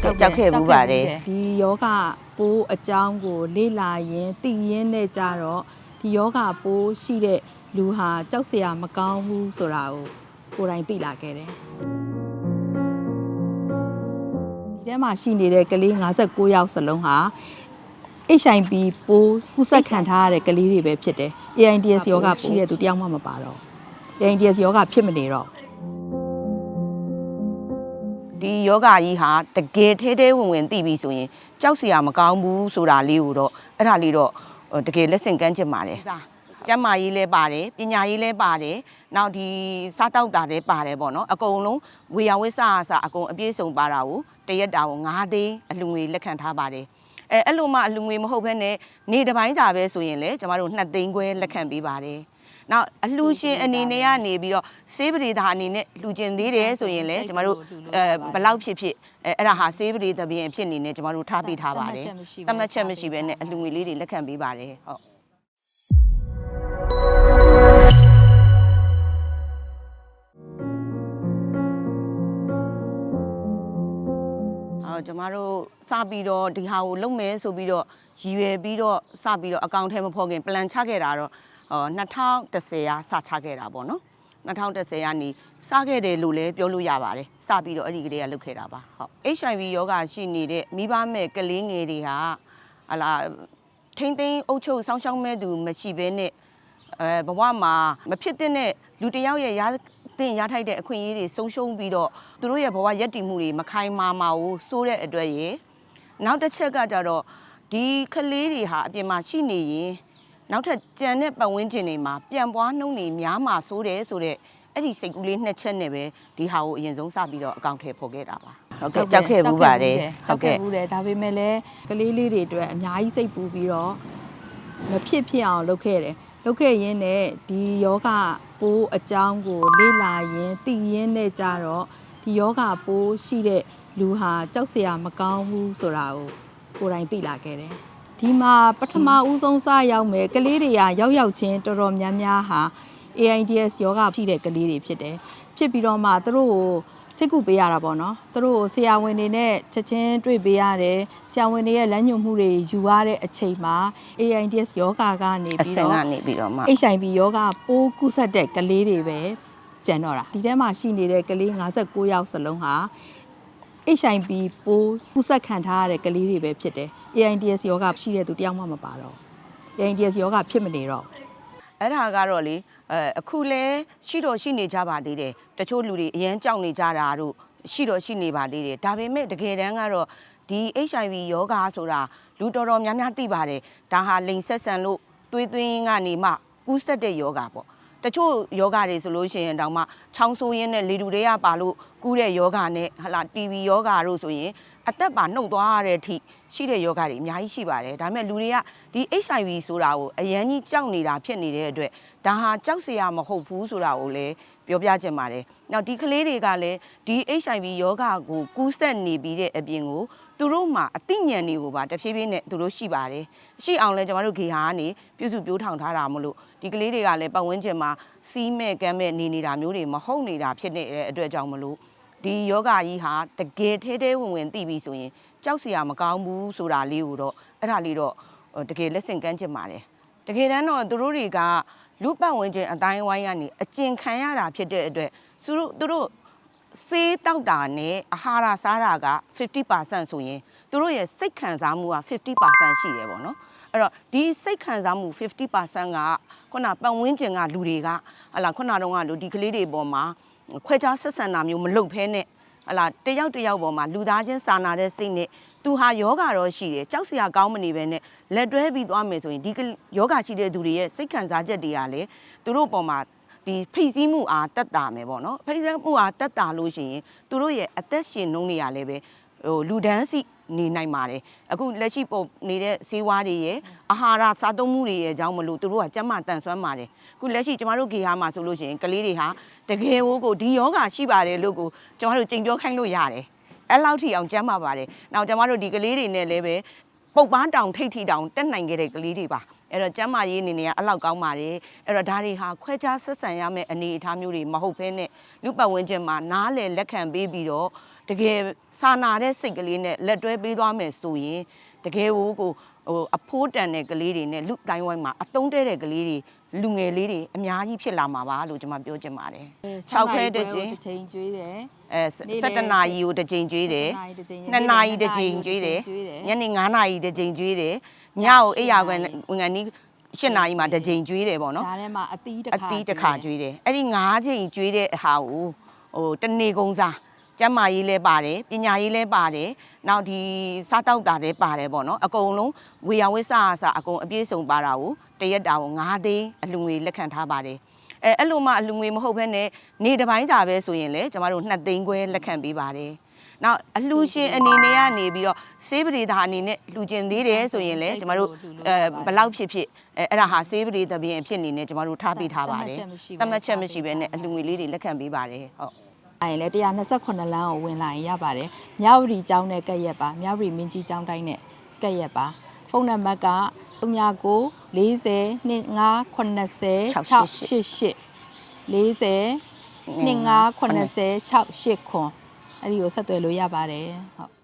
ကြောက်ခဲ့ဘူးပါတယ် ဒီယောဂပိုးအကြောင်းကိုလေ့လာရင်သိရင်းနဲ့ကြတော့ဒီယောဂပိုးရှိတဲ့လူဟာကြောက်စရာမကောင်းဘူးဆိုတာကိုယ်တိုင်သိလာခဲ့တယ်ဒီထဲမှာရှိနေတဲ့ကလေး59ယောက်စလုံးဟာ HIV ပိုးကူးစက်ခံထားရတဲ့ကလေးတွေပဲဖြစ်တယ် AIDS ယောဂရှိတဲ့သူတယောက်မှမပါတော့ AIDS ယောဂဖြစ်မနေတော့ ဒီယောဂကြီးဟာတကယ်ထဲထဲဝင်ဝင်သိပြီဆိုရင်ကြောက်စရာမကောင်းဘူးဆိုတာလေးကိုတော့အဲ့ဒါလေးတော့တကယ်လက်ဆင့်ကမ်းချင်ပါတယ်ကျမ်းမာရေးလည်းပါတယ်ပညာရေးလည်းပါတယ်နောက်ဒီစားတောက်တာလည်းပါတယ်ပေါ့နော်အကုန်လုံးဝေယဝိဆာအစအကုန်အပြည့်စုံပါတာကိုတရက်တာကို9သိန်းအလှငွေလက်ခံထားပါတယ်အဲ့လိုမှအလှငွေမဟုတ်ဘဲနဲ့နေ့တစ်ပိုင်းစာပဲဆိုရင်လည်းကျမတို့2သိန်းခွဲလက်ခံပေးပါတယ်နောက်အလှရှင်အနေနဲ့ကနေပြီးတော့ဆေးပရိသာအနေနဲ့လှူကျင်သေးတယ်ဆိုရင်လည်းကျမတို့ဘလောက်ဖြစ်ဖြစ်အဲ့ဒါဟာဆေးပရိသဘင်အဖြစ်အနေနဲ့ကျမတို့ထားပေးထားပါတယ်တမတ်ချက်မရှိဘဲနဲ့အလှငွေလေးတွေလက်ခံပေးပါတယ်ဟုတ်ကျမတို့စပြီးတော့ဒီဟာကိုလုပ်မယ်ဆိုပြီးတော့ရည်ရွယ်ပြီးတော့စပြီးတော့အကောင့်ထဲမဖော်ခင် plan ချခဲ့တာတော့2010ရာစချခဲ့တာပေါ့နော်2010ကနေစခဲ့တယ်လို့လည်းပြောလို့ရပါတယ်စပြီးတော့အဲ့ဒီကလေးကလုပ်ခဲ့တာပါဟုတ် HIV ယောဂရှိနေတဲ့မိဘမဲ့ကလေးငယ်တွေဟာဟလာထိမ့်သိမ်းအုပ်ချုပ်စောင်းရှောင်းမဲ့သူမရှိဘဲနဲ့ဘဝမှာမဖြစ်တဲ့လူတယောက်ရဲ့တင်ရထိုက်တဲ့အခွင့်အရေးတွေဆုံးရှုံးပြီးတော့သူတို့ရဲ့ဘဝရပ်တည်မှုတွေမခိုင်မာမှာကိုစိုးတဲ့အတွက်ရေနောက်တစ်ချက်ကကြတော့ဒီကလေးတွေဟာအပြင်မှာရှိနေရင်နောက်ထပ်ကြံတဲ့ပတ်ဝန်းကျင်တွေမှာပြန်ပွားနှုံတွေများမှာစိုးတယ်ဆိုတော့အဲ့ဒီစိတ်ကူးလေး2ချက်နဲ့ပဲဒီဟာကိုအရင်ဆုံးစပြီးတော့အကောင့်ထဲပေါ်ခဲ့တာပါဟုတ်ကဲ့ကြောက်ခဲ့ဘူးပါတယ်ဟုတ်ကဲ့ဘူးတယ်ဒါပေမဲ့လည်းကလေးလေးတွေအတွက်အများကြီးစိတ်ပူပြီးတော့မဖြစ်အောင်လုပ်ခဲ့တယ်လုပ်ခဲ့ရင်းနဲ့ဒီယောဂပိုးအကြောင်းကိုလေ့လာရင်သိရင်းနဲ့ကြတော့ဒီယောဂပိုးရှိတဲ့လူဟာကြောက်စရာမကောင်းဘူးဆိုတာကိုယ်တိုင်သိလာခဲ့တယ်ဒီမှာပထမဦးဆုံးစရောက်မယ်ကလေးတွေကရောက်ချင်းတော်တော်များများဟာ AIDS ယောဂဖြစ်တဲ့ကလေးတွေဖြစ်တယ်ဖြစ်ပြီးတော့မှသူတို့ကိုစိတ်ကူပေးရတာပေါ့နော်သူတို့ဆရာဝန်တွေနဲ့ချက်ချင်းတွေ့ပေးရတယ်ဆရာဝန်တွေရဲ့လမ်းညွှန်မှုတွေယူရတဲ့အချိန်မှာ AIDS ယောဂကနေပြီးတော့မှ HIV ယောဂပိုးကူးစက်တဲ့ကလေးတွေပဲကျန်တော့တာဒီထဲမှာရှိနေတဲ့ကလေး59ယောက်စလုံးဟာ HIV ပိုးကူးစက်ခံထားရတဲ့ကလေးတွေပဲဖြစ်တယ် AIDS ယောဂရှိတဲ့သူတယောက်မှမပါတော့ AIDS ယောဂဖြစ်မနေတော့အဲ့ဒါကတော့လေအခုလဲရှိနေကြပါသေးတယ်တချို့လူတွေအရန်ကြောက်နေကြတာတို့ရှိနေပါသေးတယ်ဒါပေမဲ့တကယ်တမ်းကတော့ဒီ HIV ယောဂါဆိုတာလူတော်တော်များများသိပါတယ်ဒါဟာလိန်ဆက်ဆန်လို့သွေးသွင်းကနေမှကူးစက်တဲ့ယောဂါပေါ့တချို့ယောဂါတွေဆိုလို့ရှိရင်တောင်မှချောင်းဆိုးရင်းနဲ့လေတူတွေကပါလို့ကူးတဲ့ယောဂါနဲ့ဟလာ TB ယောဂါတို့ဆိုရင်အသက်ပါနှုတ်သွားရတဲ့အထိရှိတဲ့ယောဂတွေအများကြီးရှိပါတယ်ဒါပေမဲ့လူတွေကဒီ HIV ဆိုတာကိုအရန်ကြီးကြောက်နေတာဖြစ်နေတဲ့အတွက်ဒါဟာကြောက်စရာမဟုတ်ဘူးဆိုတာကိုလည်းပြောပြချင်ပါတယ်နောက်ဒီကလေးတွေကလည်းဒီ HIV ယောဂကိုကူးစက်နေပြီးတဲ့အပြင်ကိုသူတို့မှာအသိဉာဏ်တွေကိုပါတဖြည်းဖြည်းနဲ့သူတို့ရှိပါတယ်ရှိအောင်လဲကျွန်တော်တို့ဂေဟာကနေပြုစုပြောထောင်ထားတာမလို့ဒီကလေးတွေကလည်းပတ်ဝန်းကျင်မှာစီးမဲ့ကမ်းမဲ့နေတာမျိုးတွေမဟုတ်နေတာဖြစ်နေတဲ့အတွက်ကြောင့်မလို့ဒီယောဂကြီးဟာတကယ်ထဲထဲဝင်ဝင်သိပြီဆိုရင်ကြောက်စရာမကောင်းဘူးဆိုတာလေးကိုတော့အဲ့ဒါလေးတော့တကယ်လက်ဆင့်ကမ်းချင်ပါတယ်တကယ်တမ်းတော့သူတို့တွေကလူပတ်ဝန်းကျင်အတိုင်းဝိုင်းကနေအကျဉ်ခံရတာဖြစ်တဲ့အတွက်သူတို့ဆေးတောက်တာနဲ့အာဟာရစားတာက50%ဆိုရင်သူတို့ရဲ့စိတ်ခံစားမှုက50%ရှိတယ်ပေါ့နော်အဲ့တော့ဒီစိတ်ခံစားမှု50%ကခုနပတ်ဝန်းကျင်ကလူတွေကဟလာခုနတုန်းကလူဒီကလေးတွေပေါ်မှာခွဲခြားဆက်ဆံတာမျိုးမလုပ်ဖဲနဲ့ဟလာတယောက်ပေါ်မှာလူသားချင်းစာနာတဲ့စိတ်နဲ့သူဟာယောဂါတော့ရှိတယ်ကြောက်စရာကောင်းမနေပဲနဲ့လက်တွဲပြီးသွားမယ်ဆိုရင်ဒီယောဂါရှိတဲ့သူတွေရဲ့စိတ်ခံစားချက်တွေကလည်းသူတို့ပေါ်မှာဒီဖိစီးမှုအားတက်တာမယ်ပေါ့နော်ဖိစီးမှုအားတက်တာလို့ရှိရင်သူတို့ရဲ့အသက်ရှင်နှုန်းတွေကလည်းပဲလူဒန်းစီနေနိုင်ပါတယ်အခုလက်ရှိပုံနေတဲ့ဈေးဝါးတွေရဲ့အာဟာရစားသုံးမှုတွေရဲ့အကြောင်းမလို့သူတို့ကကျန်းမာတန်ဆွမ်းပါတယ်အခုလက်ရှိကျမတို့ဂေဟာမှာဆိုလို့ရှိရင်ကလေးတွေဟာတကယ်ကိုဒီယောဂါရှိပါတယ်လို့ကိုကျမတို့ကြင်ပြောခိုင်းလို့ရတယ်အဲ့လောက်ထိအောင်ကျန်းမာပါတယ်နောက်ကျမတို့ဒီကလေးတွေနဲ့လည်းပဲပုတ်ပန်းတောင်ထိတ်ထီတောင်တက်နိုင်ခဲ့တဲ့ကလေးတွေပါ အဲ့တော့ကျမ်းမာရေးအနေနဲ့ကအလောက်ကောင်းပါတယ်အဲ့တော့ဒါတွေဟာခွဲခြားဆက်ဆံရမယ့်အနေအထားမျိုးတွေမဟုတ်ဘဲနဲ့လူပတ်ဝန်းကျင်မှာနားလည်လက်ခံပေးပြီးတော့တကယ်စာနာတဲ့စိတ်ကလေးနဲ့လက်တွဲပေးသွားမယ်ဆိုရင်တကယ်ကိုအဖိုးတန်တဲ့ကလေးတွေနဲ့လူတိုင်းဝိုင်းမှာအတုံးတဲတဲ့ကလေးတွေလူငယ်လေးတွေအများကြီးဖြစ်လာမှာပါလို့ကျွန်မပြောချင်ပါတယ်6ခွဲတစ်ချိန်ကျွေးတယ်17နာရီကိုတစ်ချိန်ကျွေးတယ်2နာရီတစ်ချိန်ကျွေးတယ်ညနေ9နာရီတစ်ချိန်ကျွေးတယ်ညကိုအိယာဝင်ငန်းနီး8နာရီမှာတစ်ချိန်ကျွေးတယ်ပေါ့နော်ဒါထဲမှာအသီးတစ်ခါကျွေးတယ်အဲ့ဒီ9ချိန်ကျွေးတဲ့ဟာကိုတနေ့ကုန်စားကျမ်းမာရေးလဲပါတယ်ပညာရေးလဲပါတယ်နောက်ဒီစားတောက်တာလဲပါတယ်ပေါ့နော်အကုန်လုံးဝေယဝိဆာအစအကုန်အပြည့်စုံပါတာကိုတရက်တာကို9သိန်းအလူငွေလက်ခံထားပါတယ်အဲ့လိုမှအလူငွေမဟုတ်ဘဲနဲ့နေတစ်ပိုင်းစာပဲဆိုရင်လေကျမတို့2သိန်းခွဲလက်ခံပေးပါတယ်နောက်အလှရှင်အနေနဲ့ကနေပြီးတော့ဆေးပရိသာအနေနဲ့လှူကျင်သေးတယ်ဆိုရင်လေကျမတို့ဘလောက်ဖြစ်အဲ့ဒါဟာဆေးပရိသပြင်ဖြစ်နေနဲ့ကျမတို့ထားပေးထားပါတယ်တတ်မှတ်ချက်မရှိဘဲနဲ့အလူငွေလေးတွေလက်ခံပေးပါတယ်ဟုတ်အဲ့လေ128လမ်းကိုဝင်လာရင်ရပါတယ်မြဝတီကျောင်းနဲ့ကက်ရက်ပါမြဝတီမင်းကြီးကျောင်းတိုင်းနဲ့ကက်ရက်ပါဖုန်းနံပါတ်က39 40 25 80 688 40 25 80 689အဲ့ဒီကိုဆက်သွယ်လို့ရပါတယ်ဟုတ်